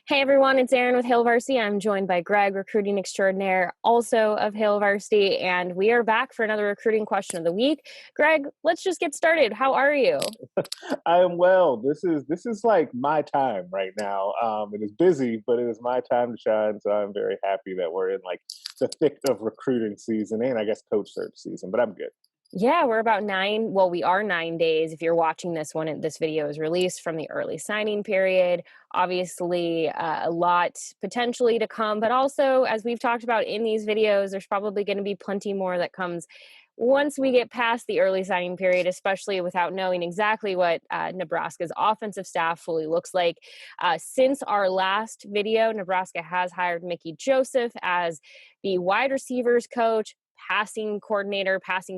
Hey everyone, it's Erin with Hail Varsity. I'm joined by Greg, recruiting extraordinaire, also of Hail Varsity, and we are back for another recruiting question of the week. Greg, let's just get started. How are you? I am well. This is like my time right now. It is busy, but it is my time to shine. So I'm very happy that we're in like the thick of recruiting season and I guess coach search season. But I'm good. Yeah, we're about we are 9 days. If you're watching this when this video is released from the early signing period, obviously a lot potentially to come, but also as we've talked about in these videos, there's probably going to be plenty more that comes once we get past the early signing period, especially without knowing exactly what Nebraska's offensive staff fully looks like. Since our last video, Nebraska has hired Mickey Joseph as the wide receivers coach, passing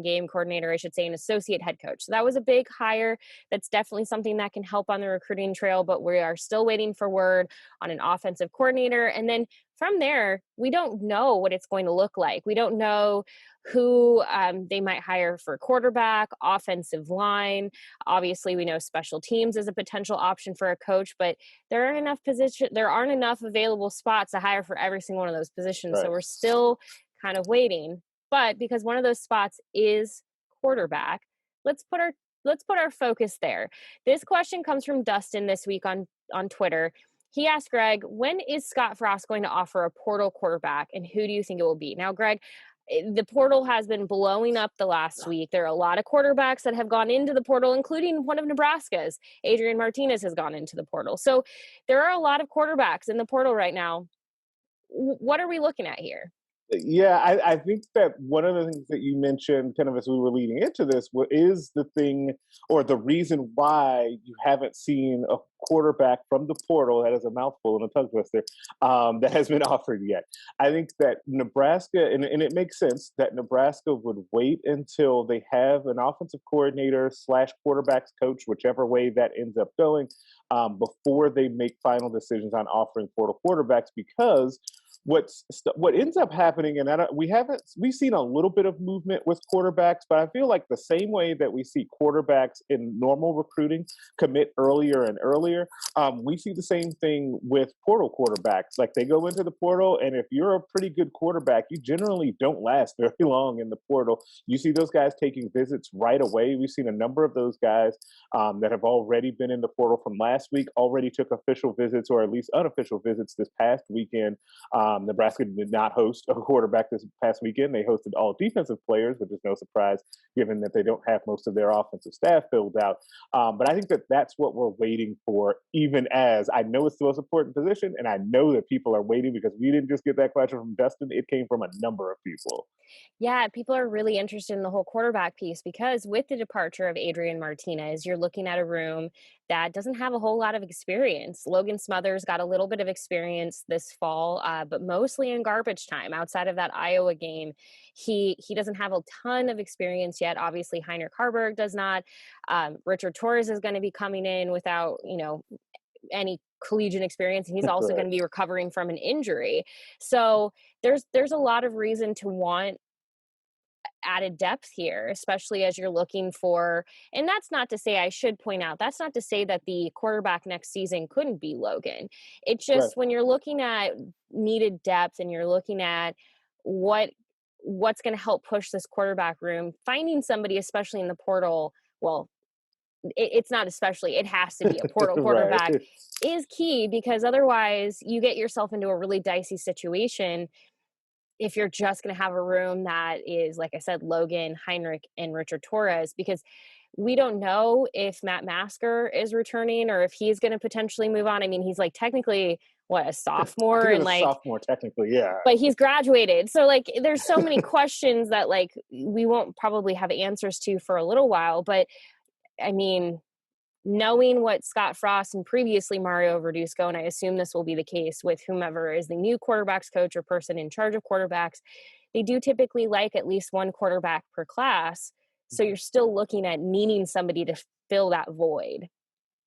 game coordinator, I should say, an associate head coach. So that was a big hire. That's definitely something that can help on the recruiting trail, but we are still waiting for word on an offensive coordinator. And then from there, we don't know what it's going to look like. We don't know who they might hire for quarterback, offensive line. Obviously, we know special teams is a potential option for a coach, but there aren't enough available spots to hire for every single one of those positions. So Right. we're still kind of waiting. But because one of those spots is quarterback, let's put our let's put our focus there. This question comes from Dustin this week on Twitter. He asked Greg, when is Scott Frost going to offer a portal quarterback, and who do you think it will be? Now, Greg, the portal has been blowing up the last week. There are a lot of quarterbacks that have gone into the portal, including one of Nebraska's. Adrian Martinez has gone into the portal. So there are a lot of quarterbacks in the portal right now. What are we looking at here? Yeah, I think that one of the things that you mentioned, kind of as we were leading into this, is the thing or the reason why you haven't seen a quarterback from the portal that is a mouthful and a tongue twister that has been offered yet. I think that Nebraska, and it makes sense that Nebraska would wait until they have an offensive coordinator slash quarterbacks coach, whichever way that ends up going, before they make final decisions on offering portal quarterbacks because what ends up happening, and we've seen a little bit of movement with quarterbacks, but I feel like the same way that we see quarterbacks in normal recruiting commit earlier and earlier, we see the same thing with portal quarterbacks. Like they go into the portal, and if you're a pretty good quarterback, you generally don't last very long in the portal. You see those guys taking visits right away. We've seen a number of those guys that have already been in the portal from last week, already took official visits or at least unofficial visits this past weekend. Nebraska did not host a quarterback this past weekend. They hosted all defensive players, which is no surprise given that they don't have most of their offensive staff filled out. But I think that that's what we're waiting for, even as I know it's the most important position, and I know that people are waiting because we didn't just get that question from Dustin. It came from a number of people. Yeah, people are really interested in the whole quarterback piece because with the departure of Adrian Martinez, you're looking at a room that doesn't have a whole lot of experience. Logan Smothers got a little bit of experience this fall, but mostly in garbage time. Outside of that Iowa game, he doesn't have a ton of experience yet. Obviously, Heinrich Harburg does not. Richard Torres is going to be coming in without any collegiate experience, and he's also going Right. to be recovering from an injury. So there's a lot of reason to want added depth here, especially as you're looking for, and that's not to say, I should point out, that's not to say that the quarterback next season couldn't be Logan. It's Right. just when you're looking at needed depth and you're looking at what what's going to help push this quarterback room, finding somebody, especially in the portal, well, it's not especially, it has to be a portal Right. quarterback, is key because otherwise you get yourself into a really dicey situation if you're just going to have a room that is, like I said, Logan, Heinrich, and Richard Torres, because we don't know if Matt Masker is returning or if he's going to potentially move on. I mean, he's like technically what, a I sophomore, think and it's a like, sophomore technically, yeah. but he's graduated. So like there's so many questions that like we won't probably have answers to for a little while. But I mean, knowing what Scott Frost and previously Mario Verduzco, and I assume this will be the case with whomever is the new quarterbacks coach or person in charge of quarterbacks, they do typically like at least one quarterback per class. So you're still looking at needing somebody to fill that void.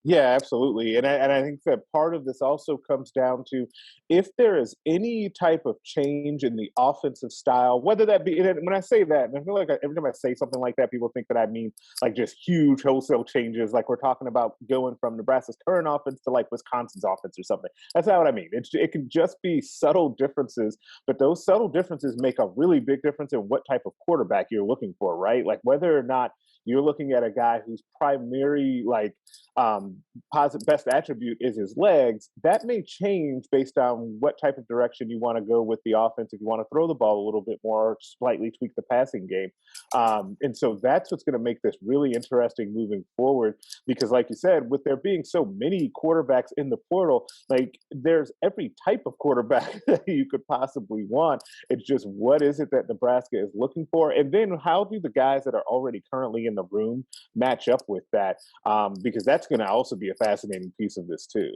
Yeah, absolutely. And I think that part of this also comes down to if there is any type of change in the offensive style, whether that be, and when I say that, and I feel like every time I say something like that, people think that I mean like just huge wholesale changes, like we're talking about going from Nebraska's current offense to like Wisconsin's offense or something. That's not what I mean. It can just be subtle differences, but those subtle differences make a really big difference in what type of quarterback you're looking for, right? Like whether or not you're looking at a guy whose primary like positive best attribute is his legs, that may change based on what type of direction you want to go with the offense. If you want to throw the ball a little bit more, slightly tweak the passing game. And so that's what's going to make this really interesting moving forward. Because, like you said, with there being so many quarterbacks in the portal, like there's every type of quarterback that you could possibly want. It's just what is it that Nebraska is looking for? And then how do the guys that are already currently in the room match up with that? Because that's going to also be a fascinating piece of this too.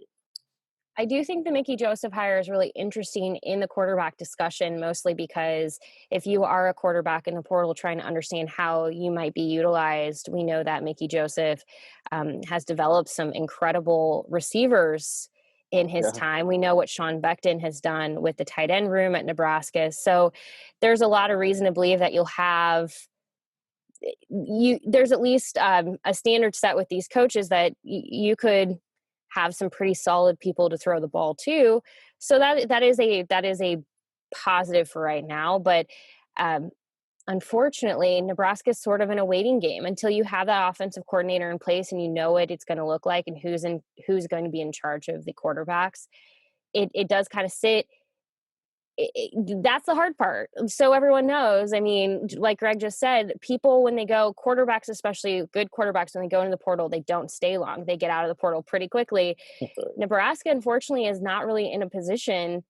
I do think the Mickey Joseph hire is really interesting in the quarterback discussion, mostly because if you are a quarterback in the portal trying to understand how you might be utilized, we know that Mickey Joseph has developed some incredible receivers in his Yeah, time. We know what Sean Beckton has done with the tight end room at Nebraska. So there's a lot of reason to believe that you'll have there's at least a standard set with these coaches that you could have some pretty solid people to throw the ball to. So that is a positive for right now. But um, unfortunately, Nebraska's sort of in a waiting game until you have that offensive coordinator in place and you know what it's going to look like and who's going to be in charge of the quarterbacks. It does kind of sit that's the hard part. So everyone knows. I mean, like Greg just said, people when they go quarterbacks, especially good quarterbacks, when they go into the portal, they don't stay long. They get out of the portal pretty quickly. Nebraska, unfortunately, is not really in a position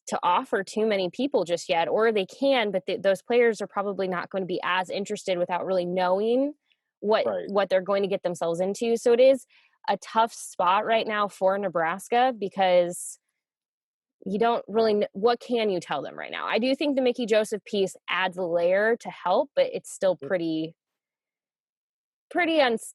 to offer too many people just yet, or they can, but those players are probably not going to be as interested without really knowing what right. what they're going to get themselves into. So it is a tough spot right now for Nebraska because you don't really what can you tell them right now. I do think the Mickey Joseph piece adds a layer to help, but it's still pretty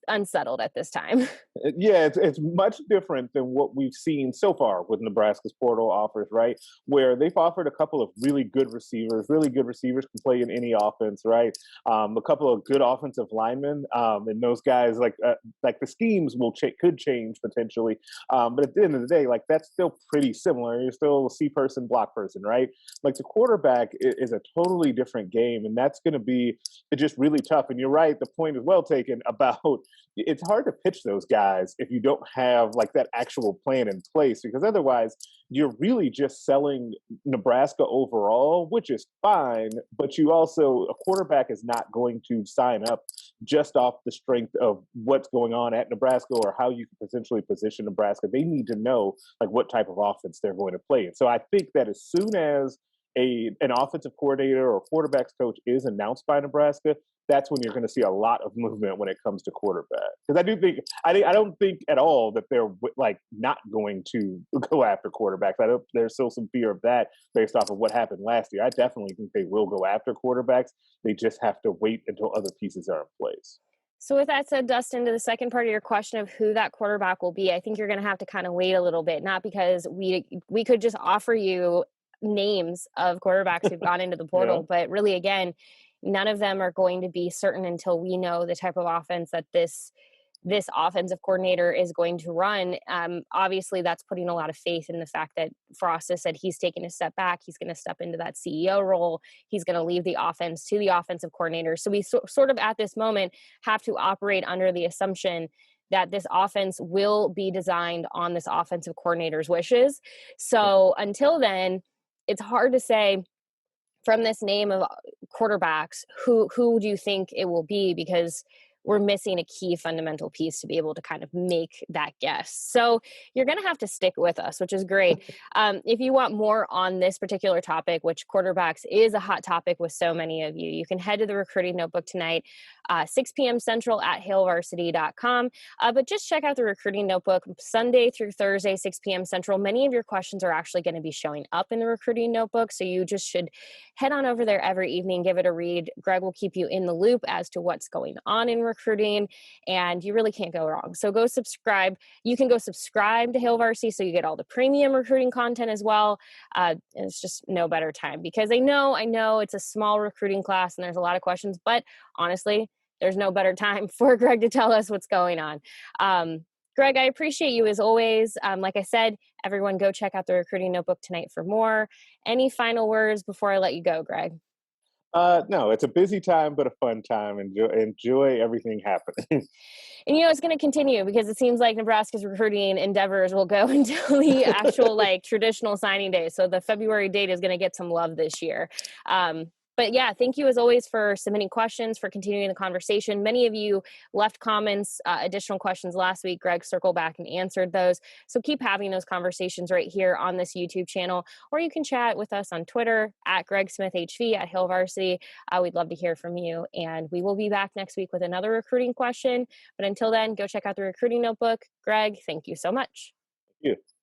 unsettled at this time. Yeah, it's much different than what we've seen so far with Nebraska's portal offers, right? Where they've offered a couple of really good receivers. Really good receivers can play in any offense, right? A couple of good offensive linemen, and those guys like the schemes could change potentially, but at the end of the day, like that's still pretty similar. You're still a C person, block person, right? Like the quarterback is a totally different game, and that's going to be just really tough. And you're right, the point is well taken about it's hard to pitch those guys if you don't have like that actual plan in place because otherwise you're really just selling Nebraska overall, which is fine, but you also a quarterback is not going to sign up just off the strength of what's going on at Nebraska or how you can potentially position Nebraska. They need to know like what type of offense they're going to play. And so I think that as soon as an offensive coordinator or quarterbacks coach is announced by Nebraska, that's when you're going to see a lot of movement when it comes to quarterback. Because I don't think at all that they're like not going to go after quarterbacks. I don't. There's still some fear of that based off of what happened last year. I definitely think they will go after quarterbacks. They just have to wait until other pieces are in place. So with that said, Dustin, to the second part of your question of who that quarterback will be, I think you're going to have to kind of wait a little bit, not because we could just offer you names of quarterbacks who've gone into the Yeah. portal, but really again, none of them are going to be certain until we know the type of offense that this offensive coordinator is going to run. Obviously, that's putting a lot of faith in the fact that Frost has said he's taking a step back. He's going to step into that CEO role. He's going to leave the offense to the offensive coordinator. So we sort of at this moment have to operate under the assumption that this offense will be designed on this offensive coordinator's wishes. So until then, it's hard to say from this name of quarterbacks, who do you think it will be? Because we're missing a key fundamental piece to be able to kind of make that guess. So you're going to have to stick with us, which is great. If you want more on this particular topic, which quarterbacks is a hot topic with so many of you, you can head to the recruiting notebook tonight, 6 p.m. Central at hailvarsity.com. But just check out the recruiting notebook Sunday through Thursday, 6 p.m. Central. Many of your questions are actually going to be showing up in the recruiting notebook. So you just should head on over there every evening, give it a read. Greg will keep you in the loop as to what's going on in recruiting recruiting, and you really can't go wrong. So go subscribe. You can go subscribe to Hail Varsity so you get all the premium recruiting content as well. It's just no better time, because I know it's a small recruiting class and there's a lot of questions, but honestly, there's no better time for Greg to tell us what's going on. Greg, I appreciate you as always. Like I said, everyone go check out the recruiting notebook tonight for more. Any final words before I let you go, Greg? No, it's a busy time, but a fun time. Enjoy everything happening. And it's going to continue, because it seems like Nebraska's recruiting endeavors will go until the actual like traditional signing day. So the February date is going to get some love this year. But yeah, thank you as always for submitting questions, for continuing the conversation. Many of you left comments, additional questions last week. Greg circled back and answered those. So keep having those conversations right here on this YouTube channel, or you can chat with us on Twitter at Greg Smith HV, at Hail Varsity. We'd love to hear from you, and we will be back next week with another recruiting question. But until then, go check out the recruiting notebook. Greg, thank you so much. Thank you.